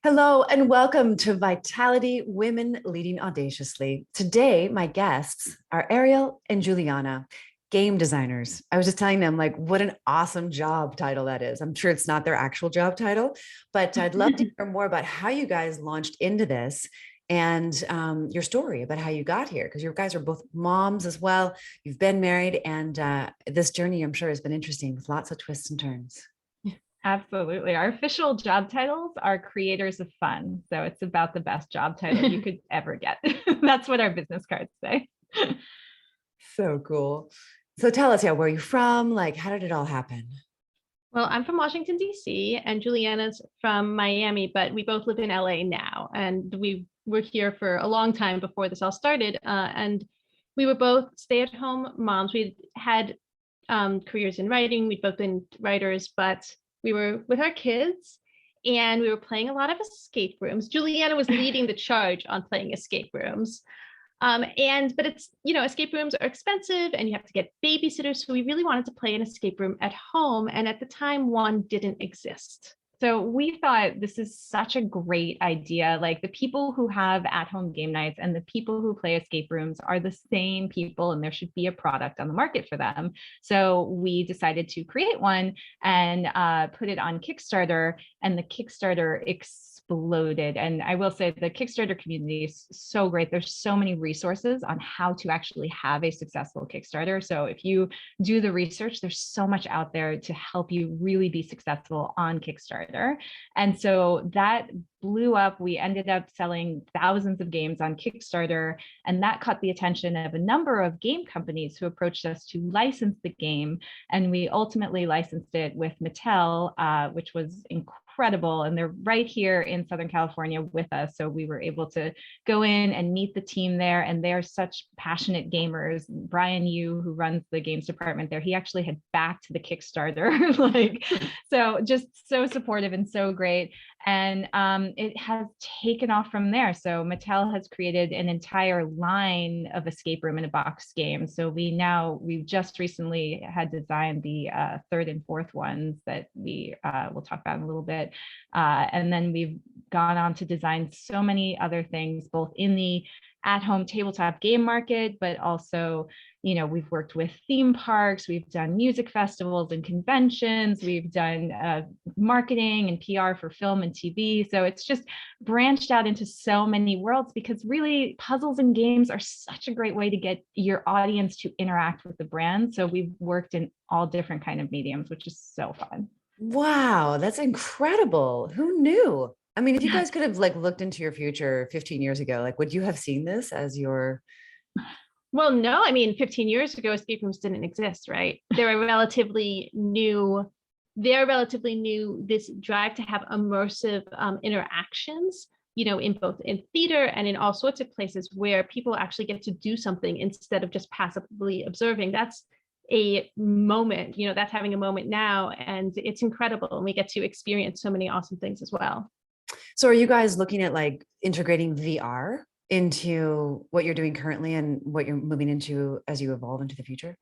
Hello and welcome to Vitality Women Leading Audaciously. Today, my guests are Ariel and Juliana, game designers. I was just telling them, like, what an awesome job title that is. I'm sure it's not their actual job title, but I'd love to hear more about how you guys launched into this and your story about how you got here, because you guys are both moms as well. You've been married, and this journey, I'm sure, has been interesting with lots of twists and turns. Absolutely. Our official job titles are creators of fun. So it's about the best job title you could ever get. That's what our business cards say. So cool. So tell us, yeah, where are you from? Like, how did it all happen? Well, I'm from Washington, D.C., and Juliana's from Miami, but we both live in LA now. And we were here for a long time before this all started. And we were both stay-at-home moms. We had careers in writing. We'd both been writers, but we were with our kids and we were playing a lot of escape rooms. Juliana was leading the charge on playing escape rooms. But it's, escape rooms are expensive and you have to get babysitters. So we really wanted to play an escape room at home. And at the time, one didn't exist. So we thought this is such a great idea. Like, the people who have at-home game nights and the people who play escape rooms are the same people, and there should be a product on the market for them. So we decided to create one and put it on Kickstarter, and the Kickstarter exploded. And I will say the Kickstarter community is so great. There's so many resources on how to actually have a successful Kickstarter. So if you do the research, there's so much out there to help you really be successful on Kickstarter. And so that blew up. We ended up selling thousands of games on Kickstarter, and that caught the attention of a number of game companies who approached us to license the game. And we ultimately licensed it with Mattel, which was incredible. And they're right here in Southern California with us. So we were able to go in and meet the team there. And they're such passionate gamers. Brian Yu, who runs the games department there, he actually had backed the Kickstarter. So just so supportive and so great. And it has taken off from there. So Mattel has created an entire line of escape room in a box games. So we've just recently had designed the third and fourth ones that we will talk about in a little bit. And then we've gone on to design so many other things, both in the at-home tabletop game market, but also, we've worked with theme parks, we've done music festivals and conventions, we've done marketing and PR for film and TV. So it's just branched out into so many worlds, because really puzzles and games are such a great way to get your audience to interact with the brand. So we've worked in all different kind of mediums, which is so fun. Wow, that's incredible. Who knew? I mean, if you guys could have looked into your future 15 years ago, would you have seen this as your... Well, no, I mean, 15 years ago, escape rooms didn't exist, right? They're relatively new. This drive to have immersive interactions, in theater and in all sorts of places where people actually get to do something instead of just passively observing. That's a moment, that's having a moment now, and it's incredible. And we get to experience so many awesome things as well. So are you guys looking at integrating VR into what you're doing currently and what you're moving into as you evolve into the future?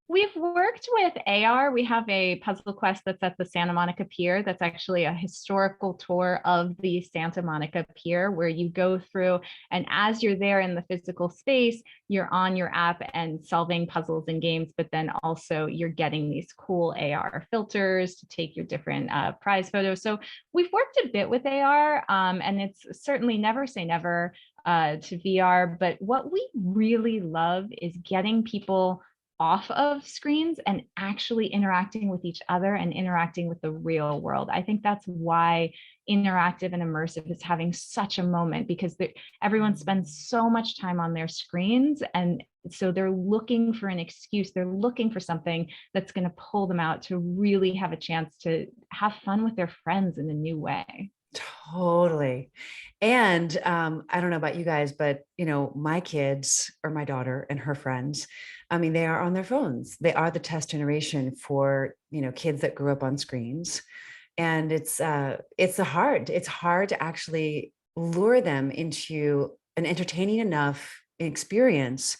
We've worked with AR. We have a puzzle quest that's at the Santa Monica Pier. That's actually a historical tour of the Santa Monica Pier, where you go through, and as you're there in the physical space, you're on your app and solving puzzles and games, but then also you're getting these cool AR filters to take your different prize photos. So we've worked a bit with AR, and it's certainly never say never to VR. But what we really love is getting people off of screens and actually interacting with each other and interacting with the real world. I think that's why interactive and immersive is having such a moment, because everyone spends so much time on their screens. And so they're looking for an excuse. They're looking for something that's going to pull them out to really have a chance to have fun with their friends in a new way. Totally. And I don't know about you guys, but my kids, or my daughter and her friends, I mean, they are on their phones. They are the test generation for, kids that grew up on screens. And it's hard to actually lure them into an entertaining enough experience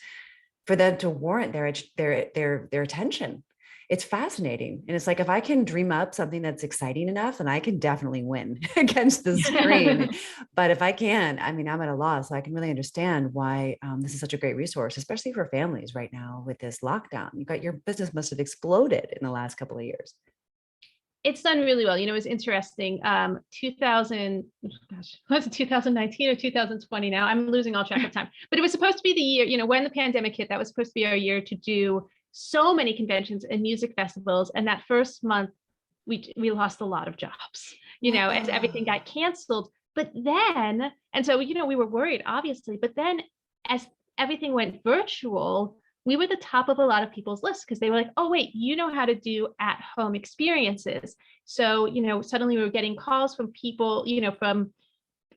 for them to warrant their attention. it's fascinating. And it's like, if I can dream up something that's exciting enough, then I can definitely win against the screen. But if I can't, I mean, I'm at a loss. So I can really understand why this is such a great resource, especially for families right now with this lockdown. Your business must have exploded in the last couple of years. It's done really well. You know, it was interesting. 2000, gosh, was it 2019 or 2020 now? I'm losing all track of time. But it was supposed to be the year, you know, when the pandemic hit, that was supposed to be our year to do so many conventions and music festivals. And that first month, we lost a lot of jobs, you know, as everything got canceled. But then, and so, you know, we were worried, obviously, but then as everything went virtual, we were the top of a lot of people's lists because they were like, oh, wait, you know how to do at-home experiences. So, you know, suddenly we were getting calls from people, you know,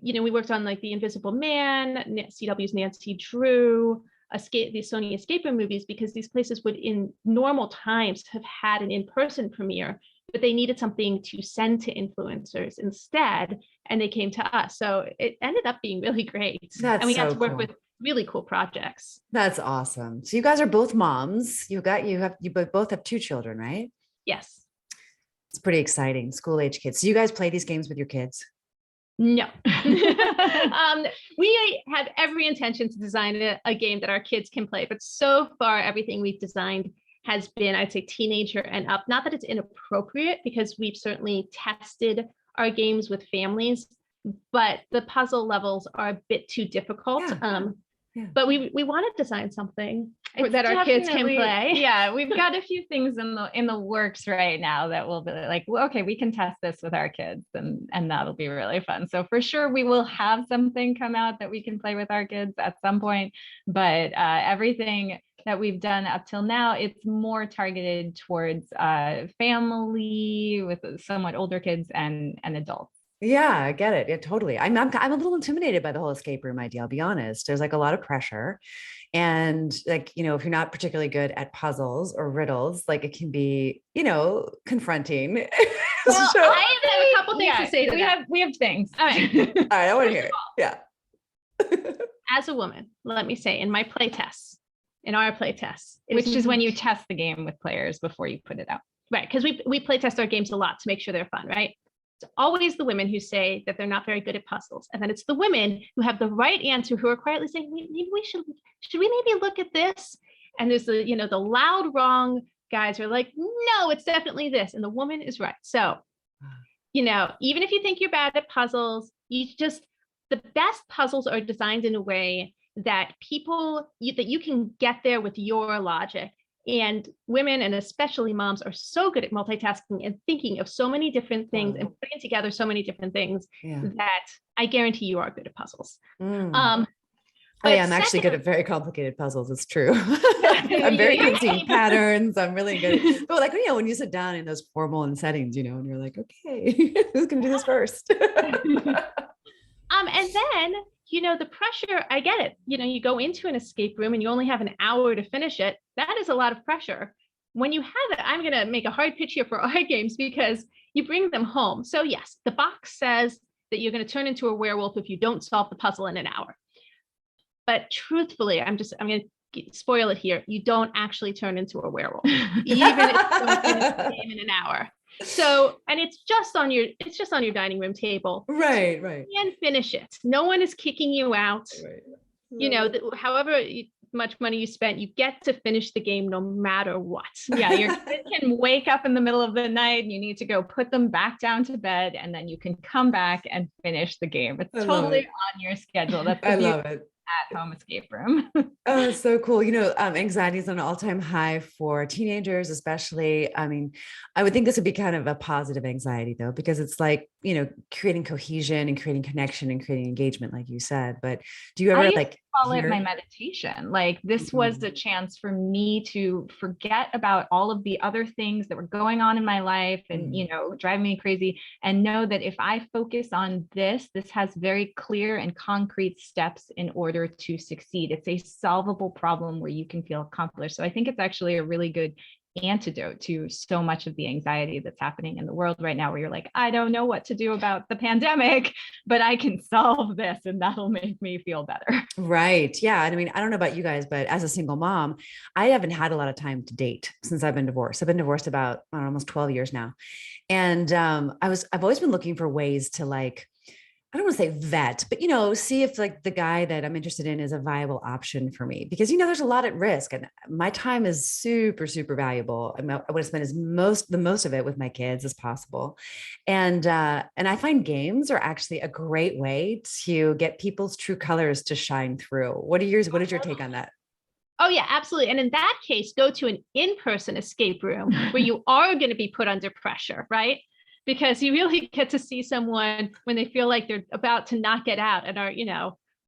we worked on like The Invisible Man, CW's Nancy Drew, the Sony escape room movies, because these places would in normal times have had an in-person premiere, but they needed something to send to influencers instead, and they came to us. So it ended up being really great. That's and we got so to work cool. with really cool projects. That's awesome. So you guys are both moms. You both have 2 children, right? Yes. It's pretty exciting. School age kids. So you guys play these games with your kids? No. We have every intention to design a game that our kids can play, but so far everything we've designed has been, I'd say, teenager and up. Not that it's inappropriate, because we've certainly tested our games with families, but the puzzle levels are a bit too difficult. But we want to design something that our kids can play. Yeah, we've got a few things in the works right now that will be like, well, okay, we can test this with our kids, and that'll be really fun. So for sure, we will have something come out that we can play with our kids at some point. But everything that we've done up till now, it's more targeted towards family with somewhat older kids and adults. Yeah, I get it. Yeah, totally. I'm a little intimidated by the whole escape room idea. I'll be honest. There's like a lot of pressure, and like, you know, if you're not particularly good at puzzles or riddles, like it can be, you know, confronting. Well, So, I have a couple things to say to that. We have things. All right. All right, I want to hear it. Yeah. As a woman, let me say, in our play tests, Which is when you test the game with players before you put it out. Right, because we play test our games a lot to make sure they're fun, right? It's always the women who say that they're not very good at puzzles. And then it's the women who have the right answer who are quietly saying, maybe should we maybe look at this? And there's the, you know, the loud wrong guys who are like, no, it's definitely this. And the woman is right. So, you know, even if you think you're bad at puzzles, the best puzzles are designed in a way that that you can get there with your logic. And women, and especially moms, are so good at multitasking and thinking of so many different things and putting together so many different things that I guarantee you are good at puzzles. I am actually good at very complicated puzzles. It's true. I'm very good at seeing patterns. I'm really good at, but like, you know, when you sit down in those formal settings, you know, and you're like, okay, who's going to do this first? And then, you know, the pressure, I get it. You know, you go into an escape room and you only have an hour to finish it. That is a lot of pressure. When you have it, I'm going to make a hard pitch here for our games because you bring them home. So yes, the box says that you're going to turn into a werewolf if you don't solve the puzzle in an hour. But truthfully, I'm going to spoil it here. You don't actually turn into a werewolf, even if you don't finish the game in an hour. So, and it's just on your dining room table. Right. You can finish it. No one is kicking you out. Right. You know, however much money you spent, you get to finish the game no matter what. Yeah, your kid can wake up in the middle of the night and you need to go put them back down to bed, and then you can come back and finish the game. It's totally on your schedule. That's I love it. At-home escape room. Oh, so cool. You know, anxiety is an all-time high for teenagers, especially. I mean, I would think this would be kind of a positive anxiety though, because it's like, you know, creating cohesion and creating connection and creating engagement, like you said. But do you ever call it my meditation? Like this was a chance for me to forget about all of the other things that were going on in my life and, you know, driving me crazy, and know that if I focus on this has very clear and concrete steps in order to succeed. It's a solvable problem where you can feel accomplished. So I think it's actually a really good antidote to so much of the anxiety that's happening in the world right now, where you're like, I don't know what to do about the pandemic, but I can solve this and that'll make me feel better. Right. Yeah. And I mean, I don't know about you guys, but as a single mom, I haven't had a lot of time to date since I've been divorced. I've been divorced about I don't know, almost 12 years now. And I've always been looking for ways to like, I don't want to say vet, but see if like the guy that I'm interested in is a viable option for me because there's a lot at risk and my time is super, super valuable. I want to spend the most of it with my kids as possible. And I find games are actually a great way to get people's true colors to shine through. What is your take on that? Oh yeah, absolutely. And in that case, go to an in-person escape room where you are going to be put under pressure, right? Because you really get to see someone when they feel like they're about to not get out and are,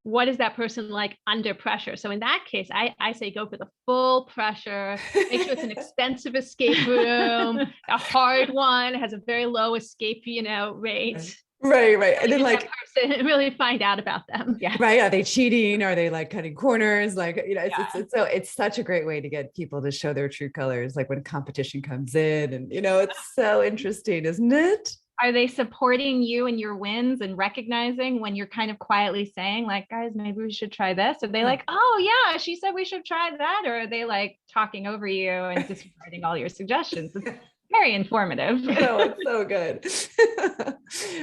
what is that person like under pressure? So in that case, I say go for the full pressure, make sure it's an expensive escape room, a hard one, has a very low escape, rate. Right. And then like person and really find out about them. Yeah. Right. Are they cheating? Are they like cutting corners? Like, it's such a great way to get people to show their true colors. Like when competition comes in and, it's so interesting, isn't it? Are they supporting you and your wins and recognizing when you're kind of quietly saying like, guys, maybe we should try this? Are they like, oh yeah, she said we should try that? Or are they like talking over you and disregarding all your suggestions? It's very informative. Oh, it's so good.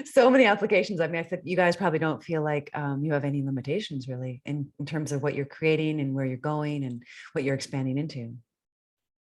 So many applications. I mean, I think you guys probably don't feel like you have any limitations really in terms of what you're creating and where you're going and what you're expanding into.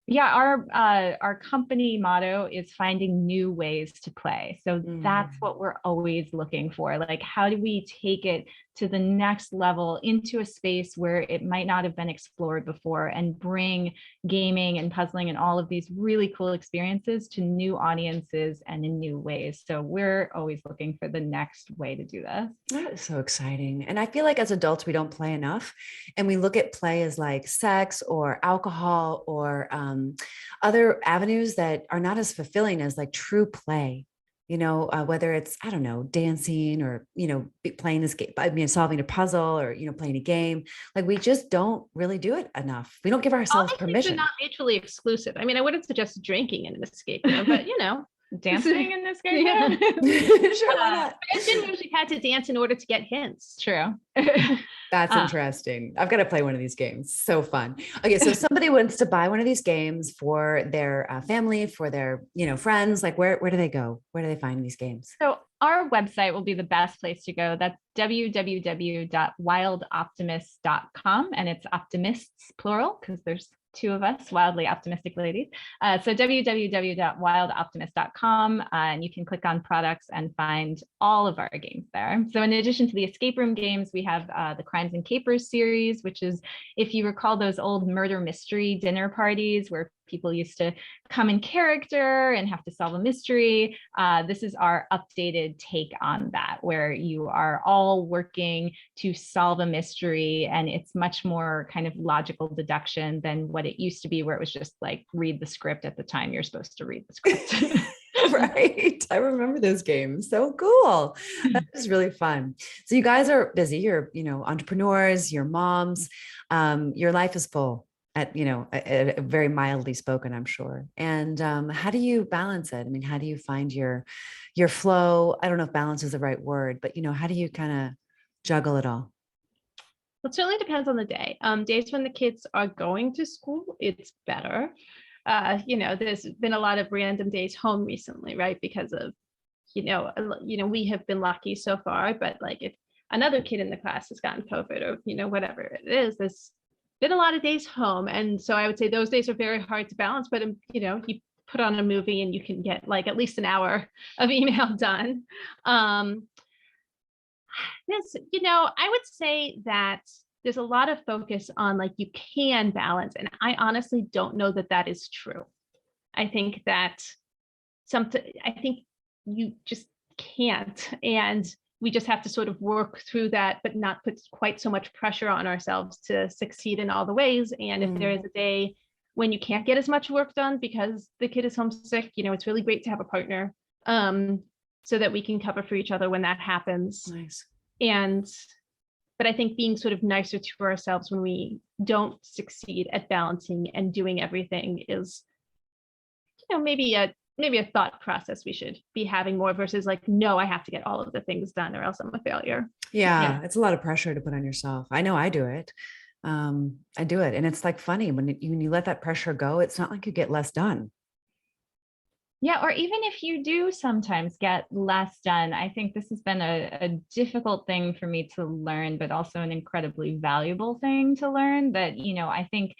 Yeah, our company motto is finding new ways to play. So that's what we're always looking for. Like, how do we take it to the next level into a space where it might not have been explored before and bring gaming and puzzling and all of these really cool experiences to new audiences and in new ways. So we're always looking for the next way to do this. That is so exciting. And I feel like as adults, we don't play enough. And we look at play as like sex or alcohol or other avenues that are not as fulfilling as like true play. Whether it's, I don't know, dancing or, playing this game, solving a puzzle or, playing a game, like we just don't really do it enough. We don't give ourselves permission. They're not mutually exclusive. I mean, I wouldn't suggest drinking in an escape room, but dancing in this game. Yeah. Sure, why not? I didn't usually had to dance in order to get hints. True. That's interesting. I've got to play one of these games. So fun. Okay. So somebody wants to buy one of these games for their family, for their, friends, like where do they go? Where do they find these games? So our website will be the best place to go. That's www.wildoptimists.com. And it's optimists plural because there's two of us, wildly optimistic ladies. So www.wildoptimist.com, and you can click on products and find all of our games there. So in addition to the escape room games, we have the Crimes and Capers series, which is, if you recall those old murder mystery dinner parties where people used to come in character and have to solve a mystery. This is our updated take on that, where you are all working to solve a mystery, and it's much more kind of logical deduction than what it used to be, where it was just like read the script at the time you're supposed to read the script. Right. I remember those games. So cool. That was really fun. So you guys are busy. You're, entrepreneurs, you're moms. Your life is full. At very mildly spoken, I'm sure. And how do you balance it? I mean, how do you find your flow? I don't know if balance is the right word, but how do you kind of juggle it all? Well, it certainly depends on the day. Days when the kids are going to school, it's better. There's been a lot of random days home recently, right? Because of, we have been lucky so far, but like if another kid in the class has gotten COVID or, whatever it is, there's been a lot of days home. And so I would say those days are very hard to balance, but you put on a movie and you can get like at least an hour of email done. I would say that there's a lot of focus on like you can balance. And I honestly don't know that that is true. I think that I think you just can't. And we just have to sort of work through that, but not put quite so much pressure on ourselves to succeed in all the ways. And if there is a day when you can't get as much work done because the kid is homesick, it's really great to have a partner so that we can cover for each other when that happens. Nice. But I think being sort of nicer to ourselves when we don't succeed at balancing and doing everything is maybe a thought process we should be having more versus like, no, I have to get all of the things done or else I'm a failure. Yeah, it's a lot of pressure to put on yourself. I know I do it. I do it. And it's like funny when you let that pressure go, it's not like you get less done. Yeah, or even if you do sometimes get less done, I think this has been a difficult thing for me to learn, but also an incredibly valuable thing to learn that, I think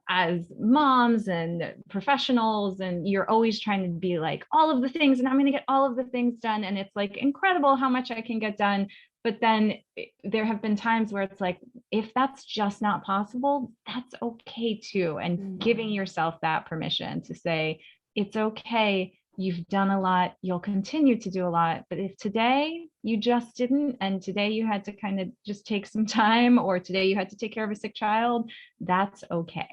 as moms and professionals, and you're always trying to be like all of the things, and I'm going to get all of the things done. And it's like incredible how much I can get done. But then there have been times where it's like, if that's just not possible, that's okay too. And giving yourself that permission to say, it's okay. You've done a lot. You'll continue to do a lot. But if today you just didn't, and today you had to kind of just take some time, or today you had to take care of a sick child, that's okay.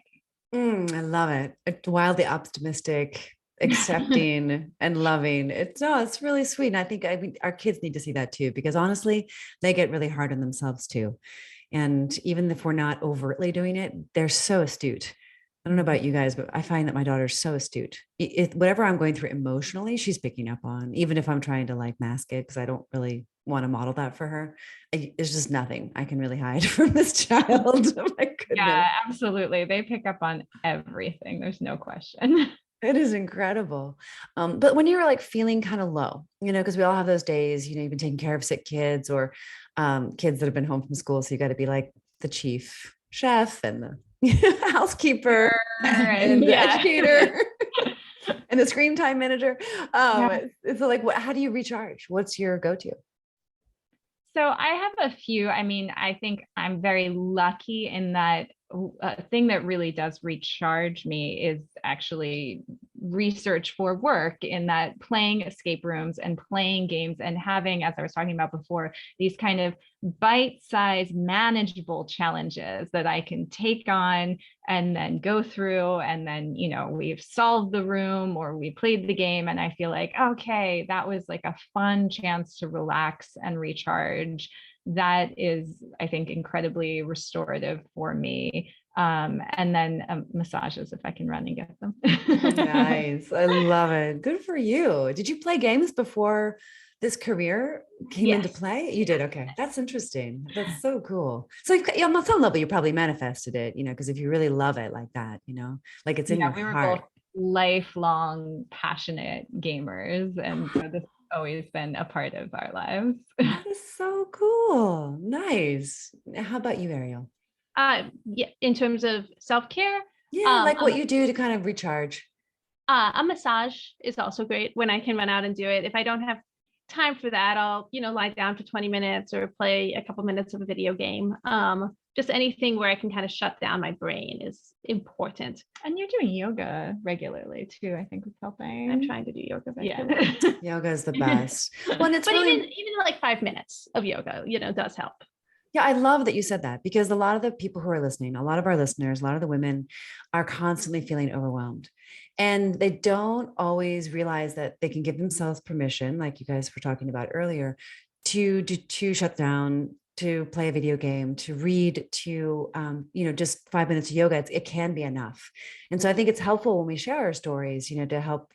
I love it. It's wildly optimistic, accepting and loving. It's really sweet. And I mean, our kids need to see that too, because honestly, they get really hard on themselves too. And even if we're not overtly doing it, they're so astute. I don't know about you guys, but I find that my daughter's so astute. Whatever I'm going through emotionally, she's picking up on, even if I'm trying to like mask it, because I don't really want to model that for her. There's just nothing I can really hide from this child. Oh my goodness. Yeah, absolutely. They pick up on everything. There's no question. It is incredible. But when you're like feeling kind of low, because we all have those days, you've been taking care of sick kids or kids that have been home from school. So you got to be like the chief chef and the housekeeper and the educator and the screen time manager. So like, how do you recharge? What's your go-to? So I have a few. I mean, I think I'm very lucky in that a thing that really does recharge me is actually research for work, in that playing escape rooms and playing games and having, as I was talking about before, these kind of bite-sized manageable challenges that I can take on and then go through, and then, we've solved the room or we played the game and I feel like, okay, that was like a fun chance to relax and recharge. That is, I think, incredibly restorative for me. And then massages, if I can run and get them. Nice. I love it. Good for you. Did you play games before this career came into play? You did. Okay. That's interesting. That's so cool. So on some level, you probably manifested it, because if you really love it like that, like it's in your we were heart. both lifelong passionate gamers. And so this has always been a part of our lives. That is so cool. Nice. How about you, Ariel? Yeah, in terms of self-care. Yeah, like what you do to kind of recharge. A massage is also great when I can run out and do it. If I don't have time for that, I'll, lie down for 20 minutes or play a couple minutes of a video game. Just anything where I can kind of shut down my brain is important. And you're doing yoga regularly too, I think, is helping. I'm trying to do yoga regularly. Yeah. Yoga is the best. Well, it's but really... even like 5 minutes of yoga, does help. Yeah, I love that you said that, because a lot of the people who are listening, a lot of our listeners, a lot of the women are constantly feeling overwhelmed, and they don't always realize that they can give themselves permission, like you guys were talking about earlier, to shut down, to play a video game, to read, to, just 5 minutes of yoga. It can be enough. And so I think it's helpful when we share our stories, to help,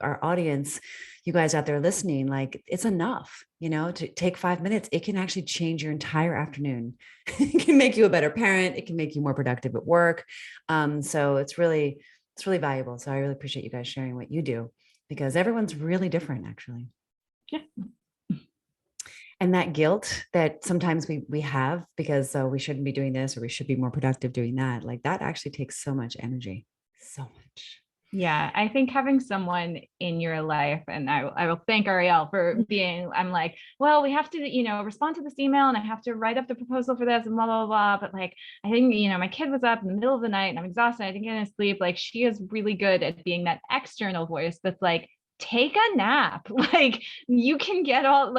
our audience, you guys out there listening, like it's enough, to take 5 minutes. It can actually change your entire afternoon. It can make you a better parent. It can make you more productive at work. So it's really valuable. So I really appreciate you guys sharing what you do, because everyone's really different, actually. Yeah. And that guilt that sometimes we have because we shouldn't be doing this, or we should be more productive doing that, like that actually takes so much energy, so much. Yeah, I think having someone in your life, and I will thank Ariel for being, I'm like, well, we have to, respond to this email, and I have to write up the proposal for this and blah, blah, blah. But like, I think, my kid was up in the middle of the night and I'm exhausted. I didn't get any sleep. Like, she is really good at being that external voice that's like, take a nap. Like, we can get all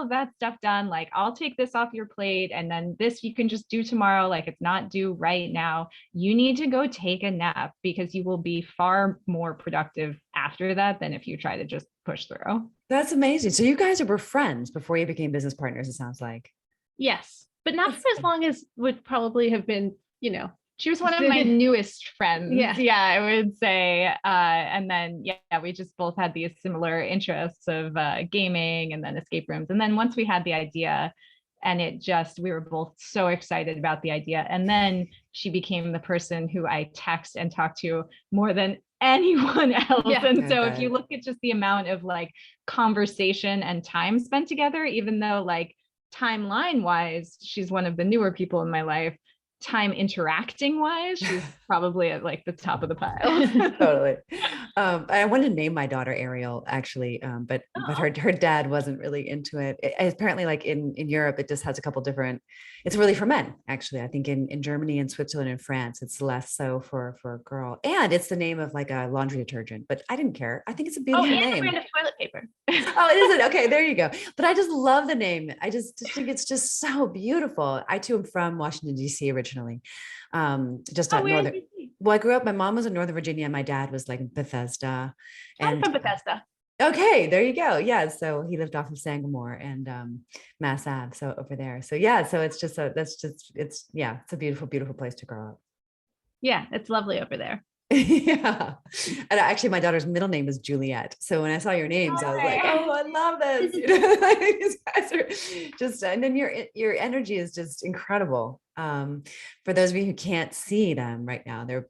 of that stuff done. Like, I'll take this off your plate, and then this you can just do tomorrow. Like, it's not due right now. You need to go take a nap, because you will be far more productive after that than if you try to just push through. That's amazing. So you guys were friends before you became business partners, it sounds like. Yes, but not for as long as would probably have been, She was one of my newest friends. Yeah. Yeah, I would say. And then, yeah, we just both had these similar interests of gaming and then escape rooms. And then once we had the idea, and we were both so excited about the idea. And then she became the person who I text and talk to more than anyone else. Yeah. And so if you look at just the amount of like conversation and time spent together, even though like timeline wise, she's one of the newer people in my life, time interacting wise, she's probably at like the top of the pile. Totally. I wanted to name my daughter Ariel actually, but her dad wasn't really into it. Apparently, like in Europe, it just has a couple different. It's really for men, actually. I think in Germany and Switzerland and France, it's less so for a girl. And it's the name of like a laundry detergent. But I didn't care. I think it's a beautiful and name. a brand of toilet paper. Oh, is it? Okay, there you go. But I just love the name. I just think it's just so beautiful. I too am from Washington, D.C. originally. Just out northern. Well, I grew up, my mom was in Northern Virginia and my dad was like in Bethesda. I'm from Bethesda. Okay, there you go. Yeah. So he lived off of Sangamore and Mass Ave. So over there. So yeah, so it's just it's a beautiful, beautiful place to grow up. Yeah, it's lovely over there. Yeah. And actually my daughter's middle name is Juliet. So when I saw your names, I was like, oh, I love this. You know, like, these guys are just, and then your energy is just incredible. For those of you who can't see them right now, there's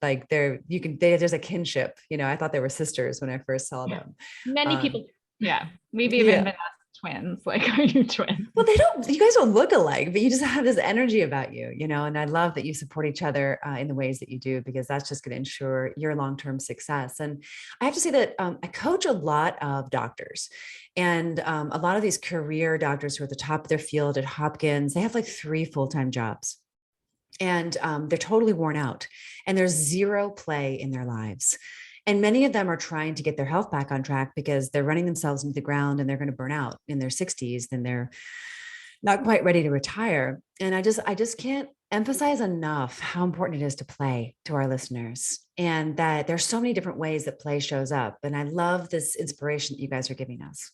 a kinship, you know, I thought they were sisters when I first saw them. Many people. Yeah. We've even been asked twins. Like, are you twins? Well, you guys don't look alike, but you just have this energy about you, you know, and I love that you support each other in the ways that you do, because that's just going to ensure your long-term success. And I have to say that I coach a lot of doctors, and a lot of these career doctors who are at the top of their field at Hopkins, they have like 3 full-time jobs. And they're totally worn out and there's zero play in their lives. And many of them are trying to get their health back on track because they're running themselves into the ground and they're going to burn out in their 60s. Then they're not quite ready to retire. And I just can't emphasize enough how important it is to play to our listeners, and that there's so many different ways that play shows up. And I love this inspiration that you guys are giving us.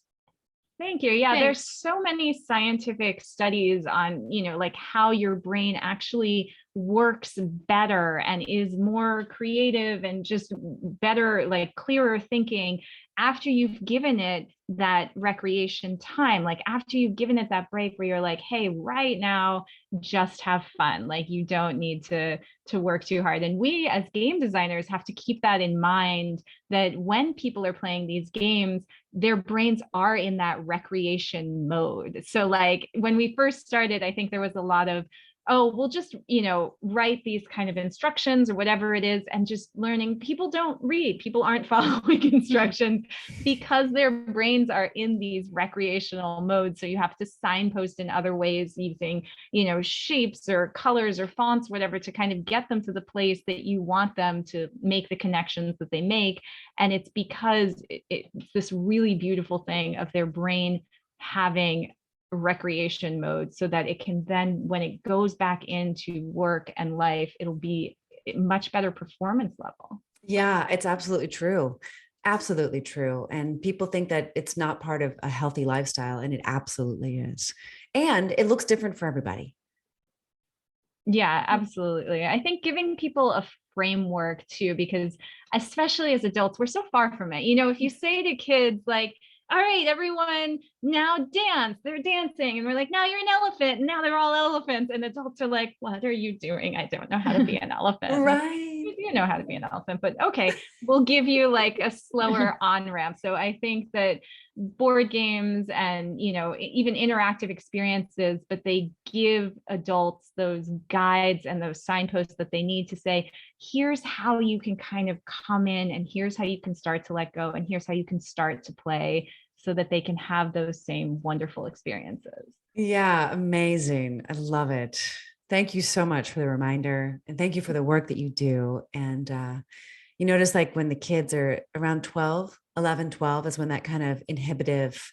Thank you. Yeah, there's so many scientific studies on, you know, like how your brain actually works better and is more creative and just better, like clearer thinking after you've given it that recreation time, like after you've given it that break where you're like, hey, right now, just have fun. Like you don't need to work too hard. And we as game designers have to keep that in mind, that when people are playing these games, their brains are in that recreation mode. So like when we first started, I think there was a lot of, oh, we'll just, you know, write these kind of instructions or whatever it is, and just learning. People don't read, people aren't following instructions because their brains are in these recreational modes. So you have to signpost in other ways using, you know, shapes or colors or fonts, whatever, to kind of get them to the place that you want them to make the connections that they make. And it's because it's this really beautiful thing of their brain having recreation mode, so that it can then, when it goes back into work and life, it'll be much better performance level. Yeah, it's absolutely true. Absolutely true. And people think that it's not part of a healthy lifestyle, and it absolutely is. And it looks different for everybody. Yeah, absolutely. I think giving people a framework too, because especially as adults, we're so far from it. You know, if you say to kids like, all right, everyone, now dance. They're dancing. And we're like, now you're an elephant. And now they're all elephants. And adults are like, what are you doing? I don't know how to be an elephant. Right. You know how to be an elephant, but okay, we'll give you like a slower on-ramp. So I think that board games and, you know, even interactive experiences, but they give adults those guides and those signposts that they need to say, here's how you can kind of come in, and here's how you can start to let go, and here's how you can start to play, so that they can have those same wonderful experiences. Yeah, amazing. I love it. Thank you so much for the reminder, and thank you for the work that you do. And you notice, like when the kids are around 12, 11, 12 is when that kind of inhibitive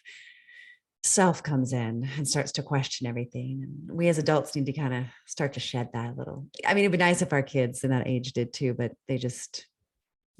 self comes in and starts to question everything. And we as adults need to kind of start to shed that a little. I mean, it'd be nice if our kids in that age did too, but they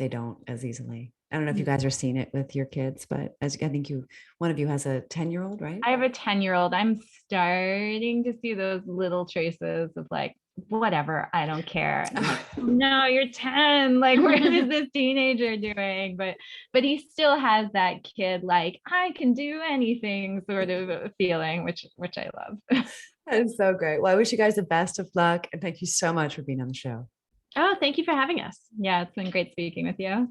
don't as easily. I don't know if you guys are seeing it with your kids, but I think one of you has a 10-year-old, right? I have a 10-year-old. I'm starting to see those little traces of like, whatever, I don't care. And I'm like, no, you're 10. Like, what is this teenager doing? But he still has that kid, like, I can do anything sort of feeling, which I love. That is so great. Well, I wish you guys the best of luck. And thank you so much for being on the show. Oh, thank you for having us. Yeah, it's been great speaking with you.